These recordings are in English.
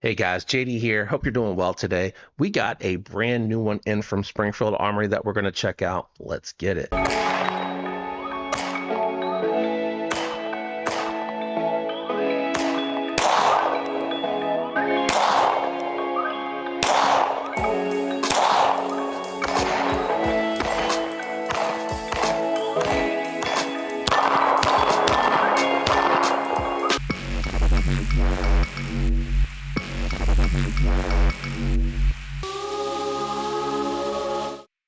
Hey guys, JD here. Hope you're doing well today. We got a brand new one in from Springfield Armory that we're going to check out. Let's get it.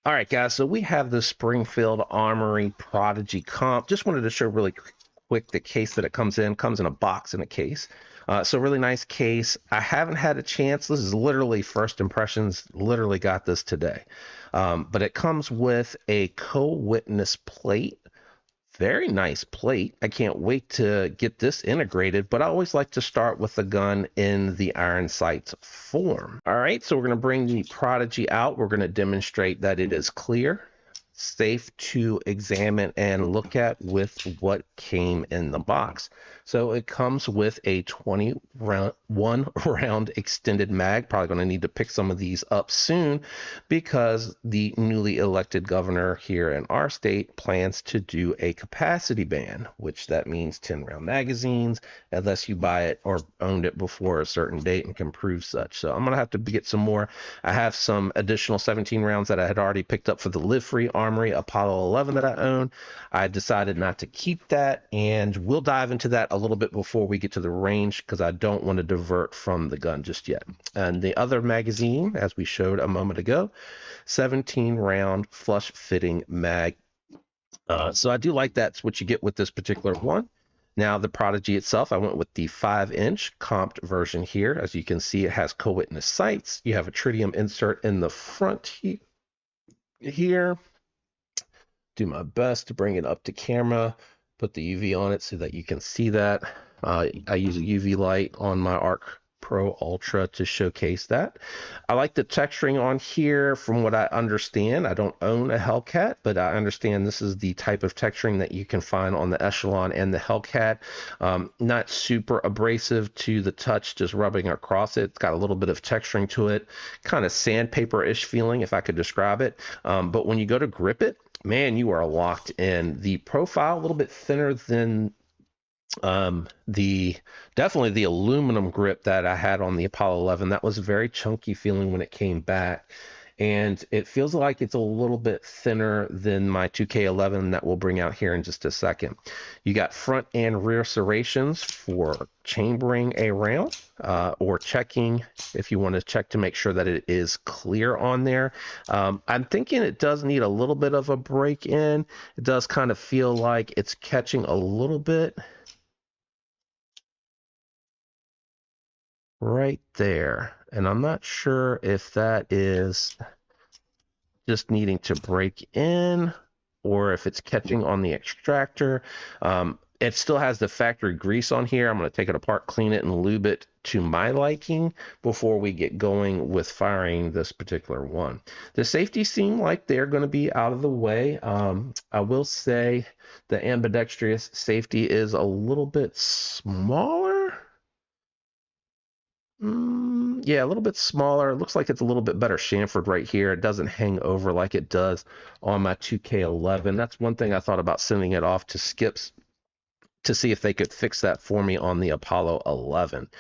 All right, guys, so we have the Springfield Armory Prodigy comp. Just wanted to show really quick the case that it comes in. Comes in a box in a case. So really nice case. I haven't had a chance. This is literally first impressions. Literally got this today. But it comes with a co-witness plate. Very nice plate. I can't wait to get this integrated, but I always like to start with the gun in the iron sights form. All right, so we're going to bring the Prodigy out. We're going to demonstrate that it is clear, safe to examine and look at with what came in the box. So it comes with a 21 round extended mag. Probably going to need to pick some of these up soon because the newly elected governor here in our state plans to do a capacity ban, which that means 10 round magazines unless you buy it or owned it before a certain date and can prove such. So I'm going to have to get some more. I have some additional 17 rounds that I had already picked up for the Live Free Armory Apollo 11 that I own. I decided not to keep that, and we'll dive into that a little bit before we get to the range because I don't want to divert from the gun just yet. And the other magazine, as we showed a moment ago, 17 round flush fitting mag. So I do like that's what you get with this particular one. Now the Prodigy itself, I went with the 5-inch comped version here. As you can see, it has co-witness sights. You have a tritium insert in the front here. Do my best to bring it up to camera, put the UV on it so that you can see that. I use a UV light on my Arc Pro Ultra to showcase that. I like the texturing on here from what I understand. I don't own a Hellcat, but I understand this is the type of texturing that you can find on the Echelon and the Hellcat. Not super abrasive to the touch, just rubbing across it. It's got a little bit of texturing to it, kind of sandpaper-ish feeling if I could describe it. But when you go to grip it, man, you are locked in. The profile a little bit thinner than the definitely the aluminum grip that I had on the Apollo 11. That was very chunky feeling when it came back, and it feels like it's a little bit thinner than my 2K11 that we'll bring out here in just a second. You got front and rear serrations for chambering a round or checking if you want to check to make sure that it is clear on there. I'm thinking it does need a little bit of a break in. It does kind of feel like it's catching a little bit right there, and I'm not sure if that is just needing to break in or if it's catching on the extractor. It still has the factory grease on here. I'm going to take it apart, clean it, and lube it to my liking before we get going with firing this particular one. The safety seem like they're going to be out of the way. I will say the ambidextrous safety is a little bit smaller. Yeah, a little bit smaller. It looks like it's a little bit better chamfered right here. It doesn't hang over like it does on my 2K11. That's one thing I thought about sending it off to Skips to see if they could fix that for me on the Apollo 11.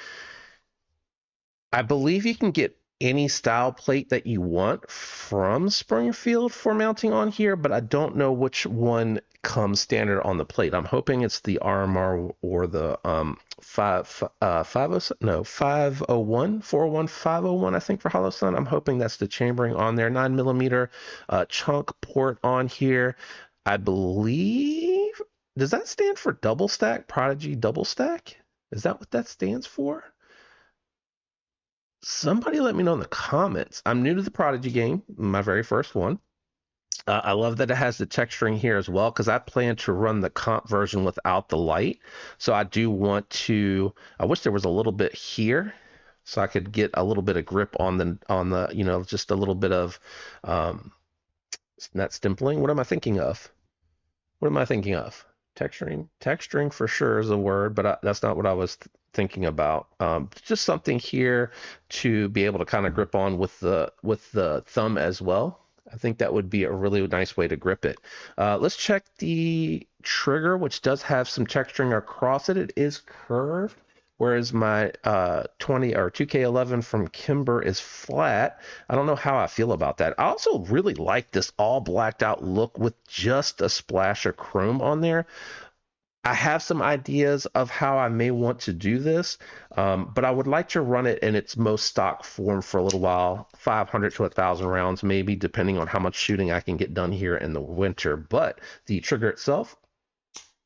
I believe you can get any style plate that you want from Springfield for mounting on here, but I don't know which one comes standard on the plate. I'm hoping it's the RMR or the 501 401 501, I think, for Hollow Sun. I'm hoping that's the chambering on there. 9mm chunk port on here. I believe, does that stand for double stack? Prodigy double stack? Is that what that stands for? Somebody let me know in the comments. I'm new to the Prodigy game, my very first one. I love that it has the texturing here as well because I plan to run the comp version without the light. So I do want to, I wish there was a little bit here so I could get a little bit of grip on the, you know, just a little bit of, not stimpling. What am I thinking of? What am I thinking of? Texturing for sure is a word, but that's not what I was thinking about. Just something here to be able to kind of grip on with the thumb as well. I think that would be a really nice way to grip it. Let's check the trigger, which does have some texturing across it. It is curved, whereas my 20 or 2K11 from Kimber is flat. I don't know how I feel about that. I also really like this all blacked out look with just a splash of chrome on there. I have some ideas of how I may want to do this, but I would like to run it in its most stock form for a little while, 500 to 1,000 rounds, maybe, depending on how much shooting I can get done here in the winter. But the trigger itself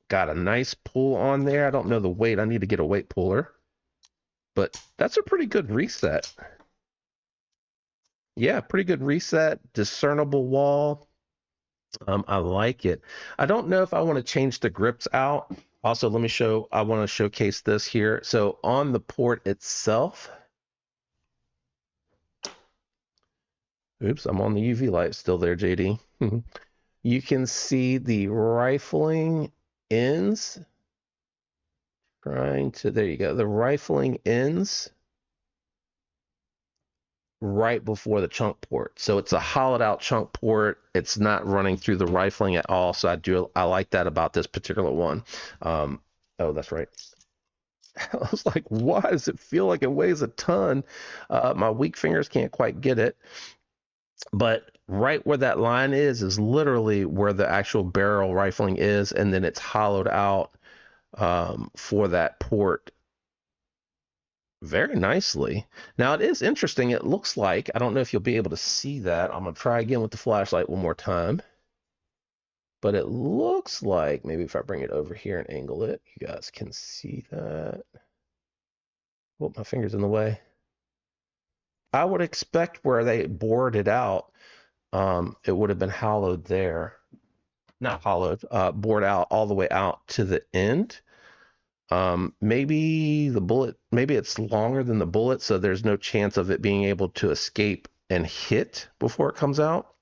got a nice pull on there. I don't know the weight. I need to get a weight puller, but that's a pretty good reset. Yeah, pretty good reset, discernible wall. I like it. I don't know if I want to change the grips out. Also, let me show, I want to showcase this here. So on the port itself, oops, I'm on the UV light still there, JD. You can see the rifling ends. There you go. The rifling ends right before the chunk port. So it's a hollowed out chunk port. It's not running through the rifling at all. So I like that about this particular one. Oh, that's right. I was like, why does it feel like it weighs a ton? My weak fingers can't quite get it. But right where that line is literally where the actual barrel rifling is. And then it's hollowed out for that port very nicely. Now it is interesting. It looks like, I don't know if you'll be able to see that. I'm going to try again with the flashlight one more time. But it looks like, maybe if I bring it over here and angle it, you guys can see that. Oh, my finger's in the way. I would expect where they bored it out, it would have been hollowed there. Not hollowed, bored out all the way out to the end. Maybe the bullet, maybe it's longer than the bullet, so there's no chance of it being able to escape and hit before it comes out.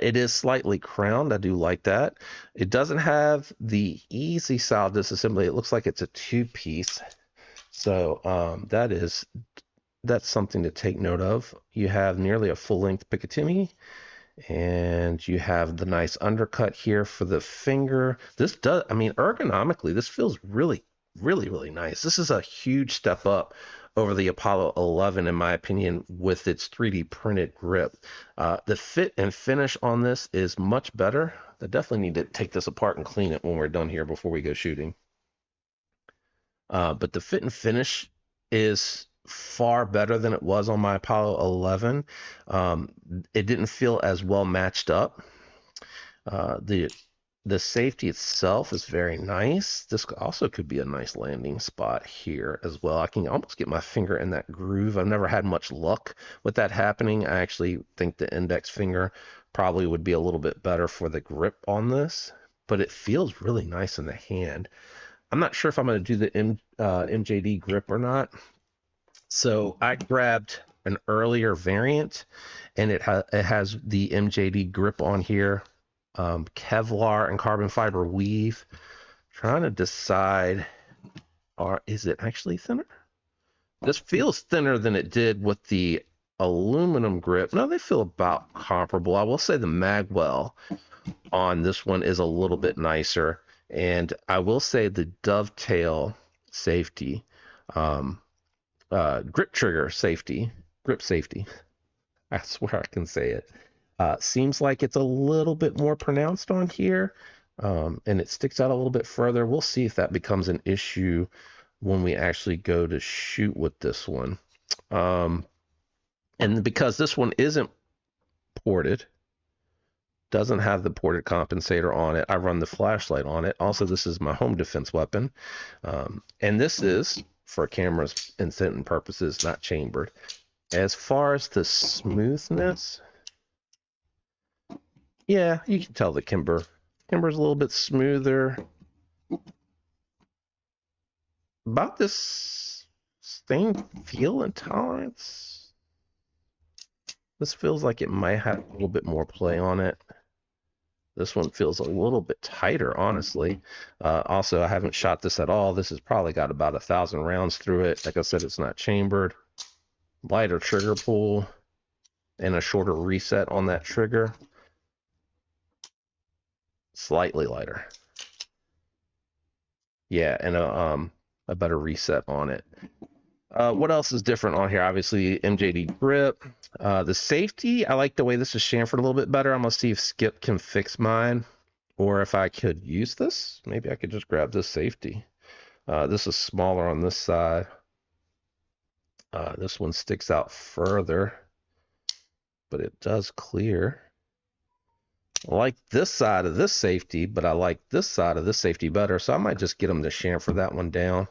It is slightly crowned. I do like that. It doesn't have the easy style disassembly. It looks like it's a two-piece. So that's something to take note of. You have nearly a full-length Picatinny, and you have the nice undercut here for the finger. This does, I mean, ergonomically, this feels really, really, really nice. This is a huge step up over the Apollo 11, in my opinion, with its 3D printed grip. The fit and finish on this is much better. I definitely need to take this apart and clean it when we're done here before we go shooting. But the fit and finish is far better than it was on my Apollo 11. It didn't feel as well matched up. The safety itself is very nice. This also could be a nice landing spot here as well. I can almost get my finger in that groove. I've never had much luck with that happening. I actually think the index finger probably would be a little bit better for the grip on this, but it feels really nice in the hand. I'm not sure if I'm going to do the MJD grip or not. So I grabbed an earlier variant, and it has the MJD grip on here. Kevlar and carbon fiber weave. Trying to decide, is it actually thinner? This feels thinner than it did with the aluminum grip. No, they feel about comparable. I will say the magwell on this one is a little bit nicer. And I will say the dovetail safety, grip trigger safety, grip safety. I swear I can say it. Seems like it's a little bit more pronounced on here, and it sticks out a little bit further. We'll see if that becomes an issue when we actually go to shoot with this one. And because this one isn't ported, doesn't have the ported compensator on it, I run the flashlight on it. Also, this is my home defense weapon, and this is, for cameras and purposes, not chambered. As far as the smoothness, yeah, you can tell the Kimber's a little bit smoother. About this stain feel and tolerance, this feels like it might have a little bit more play on it. This one feels a little bit tighter, honestly. Also, I haven't shot this at all. This has probably got about 1,000 rounds through it. Like I said, it's not chambered. Lighter trigger pull and a shorter reset on that trigger. Slightly lighter. Yeah, and a better reset on it. What else is different on here? Obviously, MJD grip. The safety, I like the way this is chamfered a little bit better. I'm going to see if Skip can fix mine, or if I could use this. Maybe I could just grab this safety. This is smaller on this side. This one sticks out further, but it does clear. I like this side of this safety, but I like this side of this safety better, so I might just get them to chamfer that one down.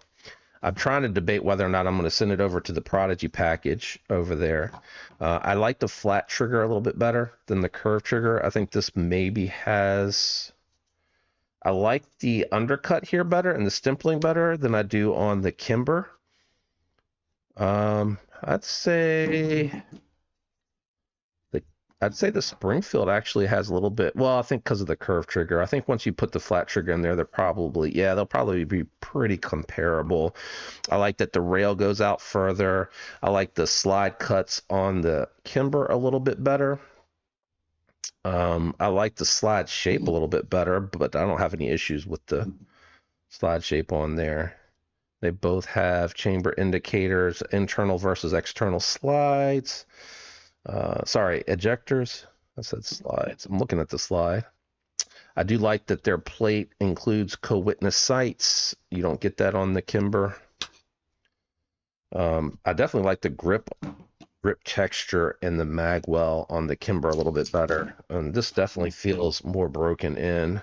I'm trying to debate whether or not I'm going to send it over to the Prodigy package over there. I like the flat trigger a little bit better than the curved trigger. I think this maybe has... I like the undercut here better and the stimpling better than I do on the Kimber. I'd say the Springfield actually has a little bit, well, I think because of the curved trigger. I think once you put the flat trigger in there, they'll probably be pretty comparable. I like that the rail goes out further. I like the slide cuts on the Kimber a little bit better. I like the slide shape a little bit better, but I don't have any issues with the slide shape on there. They both have chamber indicators, internal versus external slides. Sorry, ejectors. I said slides. I'm looking at the slide. I do like that their plate includes co-witness sights. You don't get that on the Kimber. I definitely like the grip texture and the magwell on the Kimber a little bit better. And this definitely feels more broken in.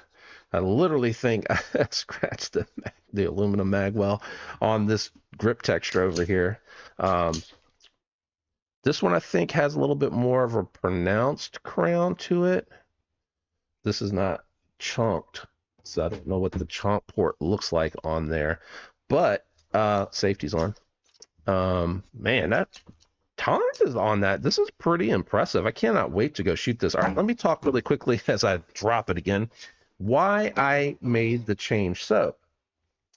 I literally think I scratched the aluminum magwell on this grip texture over here. This one I think has a little bit more of a pronounced crown to it. This is not chunked, so I don't know what the chunk port looks like on there. But safety's on. Man, that tolerance is on that. This is pretty impressive. I cannot wait to go shoot this. All right, let me talk really quickly as I drop it again. Why I made the change. So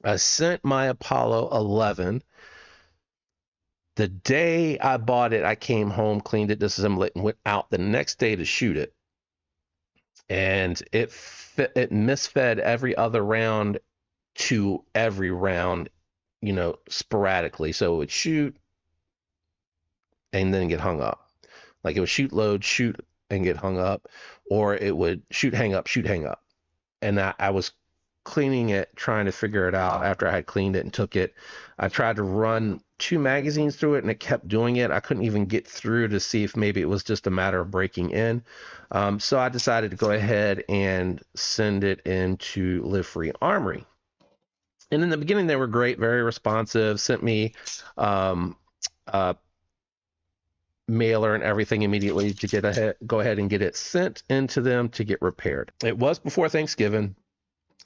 I sent my Apollo 11. The day I bought it, I came home, cleaned it, disassembled it, and went out the next day to shoot it. And it misfed every other round to every round, sporadically. So it would shoot and then get hung up. Like it would shoot, load, shoot, and get hung up. Or it would shoot, hang up, shoot, hang up. And I was cleaning it, trying to figure it out after I had cleaned it and took it. I tried to run 2 magazines through it and it kept doing it. I couldn't even get through to see if maybe it was just a matter of breaking in. So I decided to go ahead and send it into Live Free Armory. And in the beginning, they were great, very responsive, sent me mailer and everything immediately to go ahead and get it sent into them to get repaired. It was before Thanksgiving.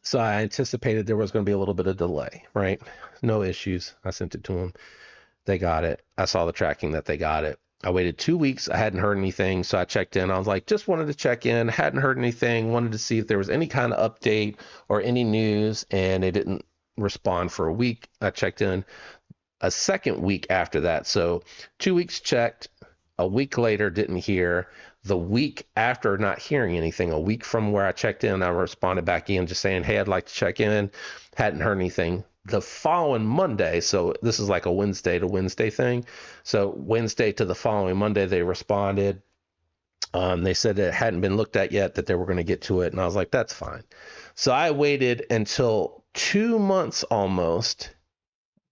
So I anticipated there was going to be a little bit of delay, right? No issues. I sent it to them. They got it. I saw the tracking that they got it. I waited 2 weeks. I hadn't heard anything. So I checked in. I was like, just wanted to check in. Hadn't heard anything. Wanted to see if there was any kind of update or any news. And they didn't respond for a week. I checked in a second week after that. So 2 weeks checked. A week later, didn't hear. The week after not hearing anything, a week from where I checked in, I responded back in just saying, hey, I'd like to check in. Hadn't heard anything. The following Monday, so this is like a Wednesday to Wednesday thing. So Wednesday to the following Monday, they responded. They said it hadn't been looked at yet, that they were going to get to it. And I was like, that's fine. So I waited until 2 months almost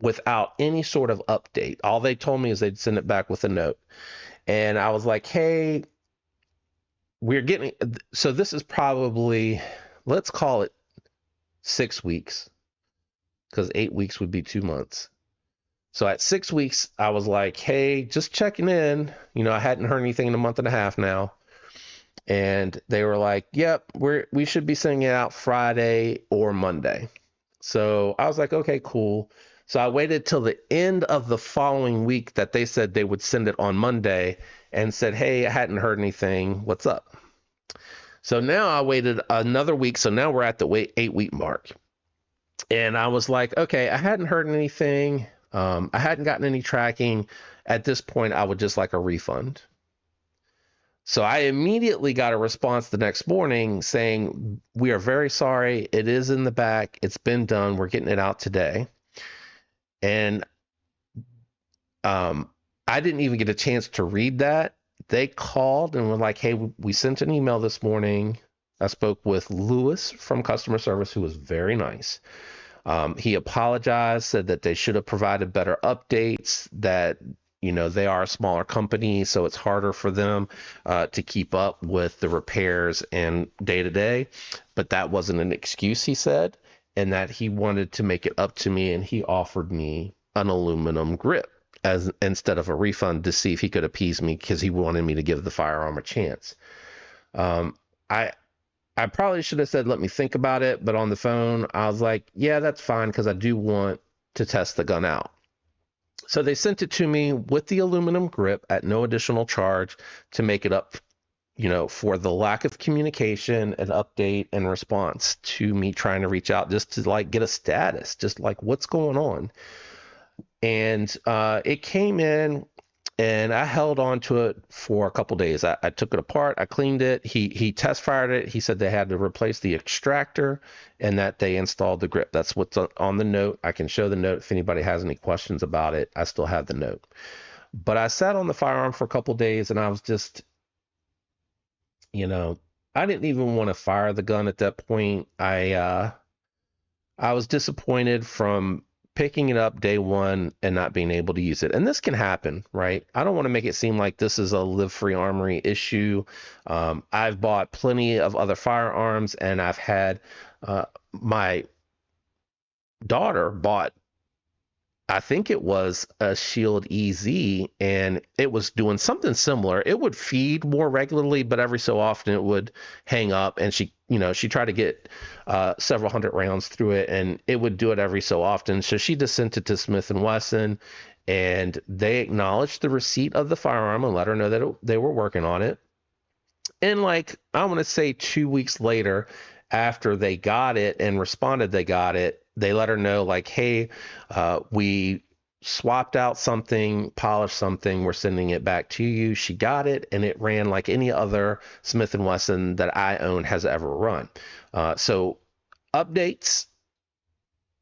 without any sort of update. All they told me is they'd send it back with a note. And I was like, hey, so this is probably, let's call it 6 weeks, because 8 weeks would be 2 months. So at 6 weeks, I was like, hey, just checking in. I hadn't heard anything in a month and a half now. And they were like, yep, we should be sending it out Friday or Monday. So I was like, okay, cool. So I waited till the end of the following week that they said they would send it on Monday and said, hey, I hadn't heard anything. What's up? So now I waited another week. So now we're at the 8-week mark. And I was like, okay, I hadn't heard anything. I hadn't gotten any tracking. At this point, I would just like a refund. So I immediately got a response the next morning saying, we are very sorry. It is in the back. It's been done. We're getting it out today. And I didn't even get a chance to read that. They called and were like, hey, we sent an email this morning. I spoke with Lewis from customer service, who was very nice. He apologized, said that they should have provided better updates, that, you know, they are a smaller company, so it's harder for them to keep up with the repairs and day to day. But that wasn't an excuse, he said, and that he wanted to make it up to me, and he offered me an aluminum grip as instead of a refund to see if he could appease me, because he wanted me to give the firearm a chance. I probably should have said, let me think about it. But on the phone, I was like, yeah, that's fine, because I do want to test the gun out. So they sent it to me with the aluminum grip at no additional charge to make it up, you know, for the lack of communication and update and response to me trying to reach out just to like get a status, just like what's going on. And it came in, and I held on to it for a couple days. I took it apart. I cleaned it. He test fired it. He said they had to replace the extractor and that they installed the grip. That's what's on the note. I can show the note if anybody has any questions about it. I still have the note. But I sat on the firearm for a couple days, and I was just, you know, I didn't even want to fire the gun at that point. I was disappointed from picking it up day one and not being able to use it. And this can happen, right? I don't want to make it seem like this is a Live Free Armory issue. I've bought plenty of other firearms, and I've had my daughter bought, I think it was a Shield EZ, and it was doing something similar. It would feed more regularly, but every so often it would hang up, and she tried to get several hundred rounds through it, and it would do it every so often. So she just sent it to Smith & Wesson, and they acknowledged the receipt of the firearm and let her know that they were working on it. And like, I want to say 2 weeks later, after they got it and responded they got it, they let her know like, hey, we swapped out something, polished something, we're sending it back to you. She got it, and it ran like any other Smith & Wesson that I own has ever run. So updates,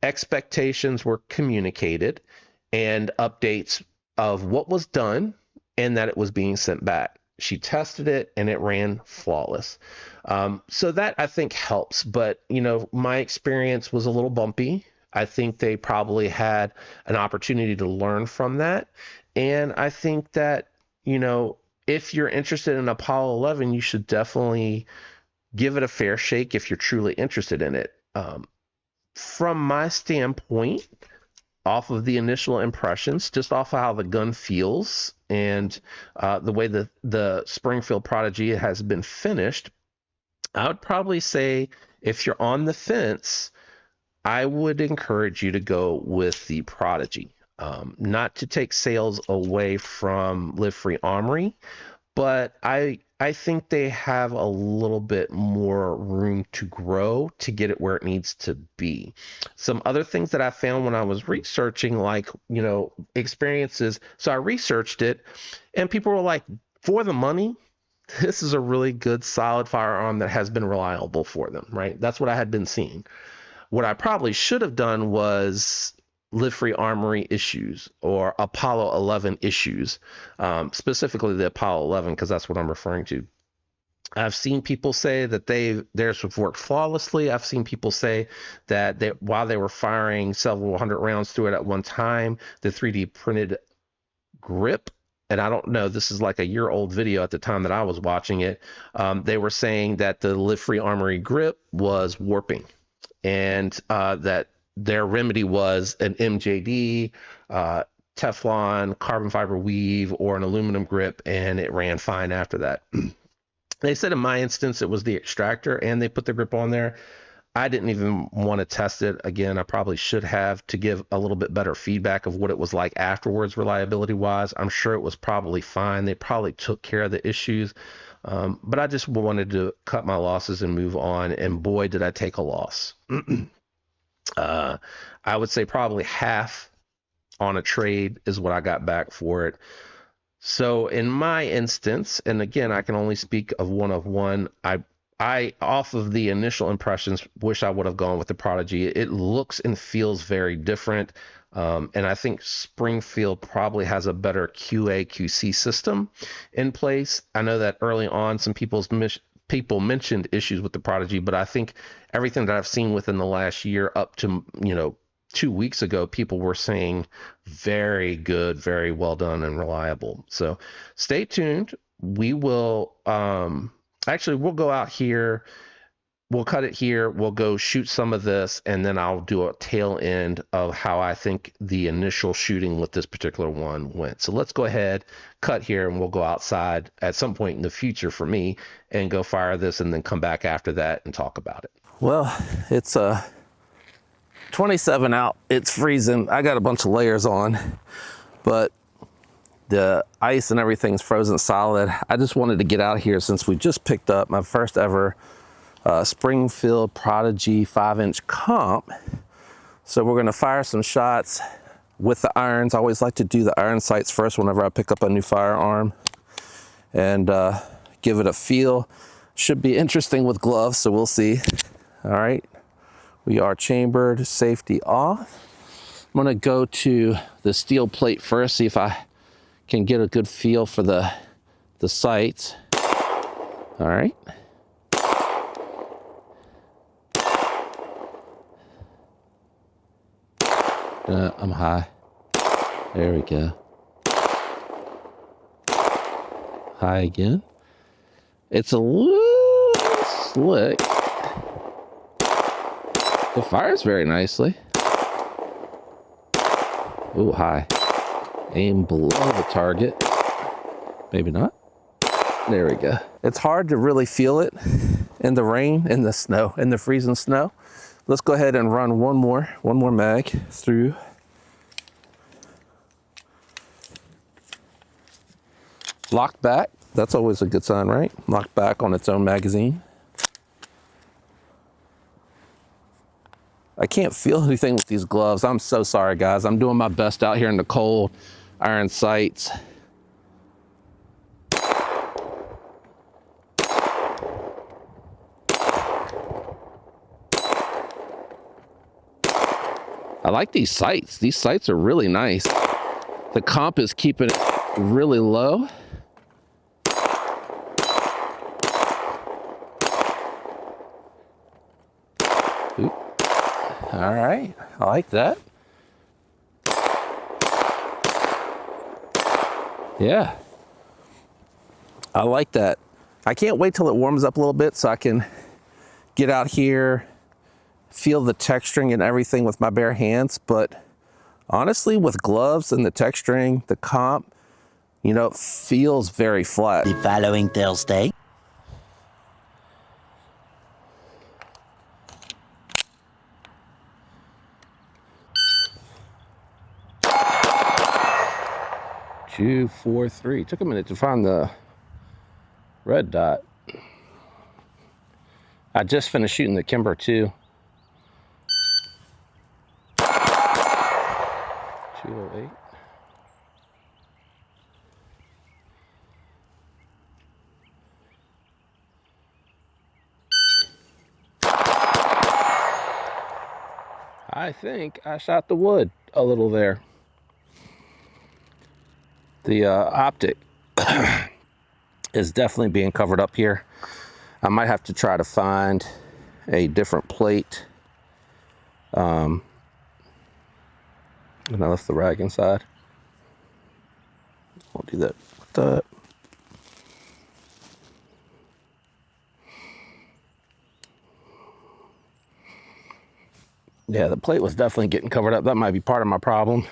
expectations were communicated, and updates of what was done and that it was being sent back. She tested it, and it ran flawless. So that, I think, helps. But, you know, my experience was a little bumpy. I think they probably had an opportunity to learn from that. And I think that, you know, if you're interested in Apollo 11, you should definitely give it a fair shake if you're truly interested in it. From my standpoint, off of the initial impressions, just off of how the gun feels and the way the Springfield Prodigy has been finished, I would probably say if you're on the fence, I would encourage you to go with the Prodigy. Not to take sales away from Live Free Armory, but I think they have a little bit more room to grow to get it where it needs to be. Some other things that I found when I was researching, like, you know, experiences. So I researched it, and people were like, for the money, this is a really good, solid firearm that has been reliable for them, right? That's what I had been seeing. What I probably should have done was Live Free Armory issues or Apollo 11 issues, specifically the Apollo 11, because that's what I'm referring to. I've seen people say that theirs have worked flawlessly. I've seen people say that while they were firing several hundred rounds through it at one time, the 3D printed grip, and I don't know, this is like a year-old video at the time that I was watching it, they were saying that the Live Free Armory grip was warping, and that their remedy was an MJD, Teflon, carbon fiber weave, or an aluminum grip, and it ran fine after that. They said in my instance it was the extractor, and they put the grip on there. I didn't even want to test it again. I probably should have, to give a little bit better feedback of what it was like afterwards, reliability wise. I'm sure it was probably fine. They probably took care of the issues. But I just wanted to cut my losses and move on. And boy, did I take a loss. I would say probably half on a trade is what I got back for it. So in my instance, and again, I can only speak of one, I off of the initial impressions, wish I would have gone with the Prodigy. It looks and feels very different. And I think Springfield probably has a better QA QC system in place. I know that early on, some people mentioned issues with the Prodigy, but I think everything that I've seen within the last year up to, 2 weeks ago, people were saying very good, very well done and reliable. So stay tuned. We will, actually, we'll go out here. We'll cut it here. We'll go shoot some of this, and then I'll do a tail end of how I think the initial shooting with this particular one went. So let's go ahead, cut here, and we'll go outside at some point in the future for me and go fire this and then come back after that and talk about it. Well, it's 27 out. It's freezing. I got a bunch of layers on, but the ice and everything's frozen solid. I just wanted to get out here since we just picked up my first ever Springfield Prodigy 5-inch comp. So we're gonna fire some shots with the irons. I always like to do the iron sights first whenever I pick up a new firearm and give it a feel. Should be interesting with gloves, so we'll see. All right, we are chambered, safety off. I'm gonna go to the steel plate first, see if I can get a good feel for the sights. All right. I'm high. There we go. High again. It's a little slick. It fires very nicely. Ooh, high. Aim below the target. Maybe not. There we go. It's hard to really feel it in the rain, in the snow, in the freezing snow. Let's go ahead and run one more mag through. Locked back, that's always a good sign, right? Locked back on its own magazine. I can't feel anything with these gloves. I'm so sorry, guys. I'm doing my best out here in the cold. Iron sights. I like these sights. These sights are really nice. The comp is keeping it really low. Oop. All right, I like that. Yeah, I like that. I can't wait till it warms up a little bit so I can get out here, feel the texturing and everything with my bare hands. But honestly, with gloves and the texturing, the comp, it feels very flat. The following Thursday. Two, 4, 3. Took a minute to find the red dot. I just finished shooting the Kimber 2. 208. I think I shot the wood a little there. The optic is definitely being covered up here. I might have to try to find a different plate. And I left the rag inside. I'll do that with that. Yeah, the plate was definitely getting covered up. That might be part of my problem.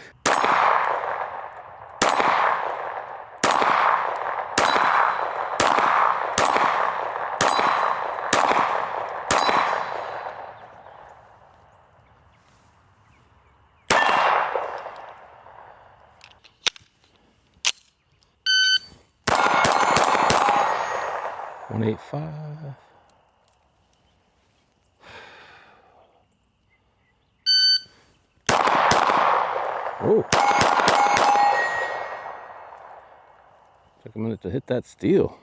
185. Oh. Took a minute to hit that steel.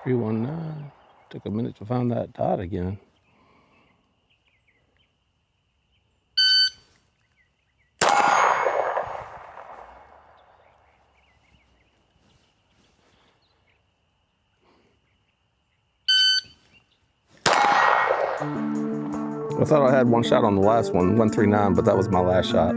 .319. Took a minute to find that dot again. I thought I had one shot on the last one, 139, but that was my last shot.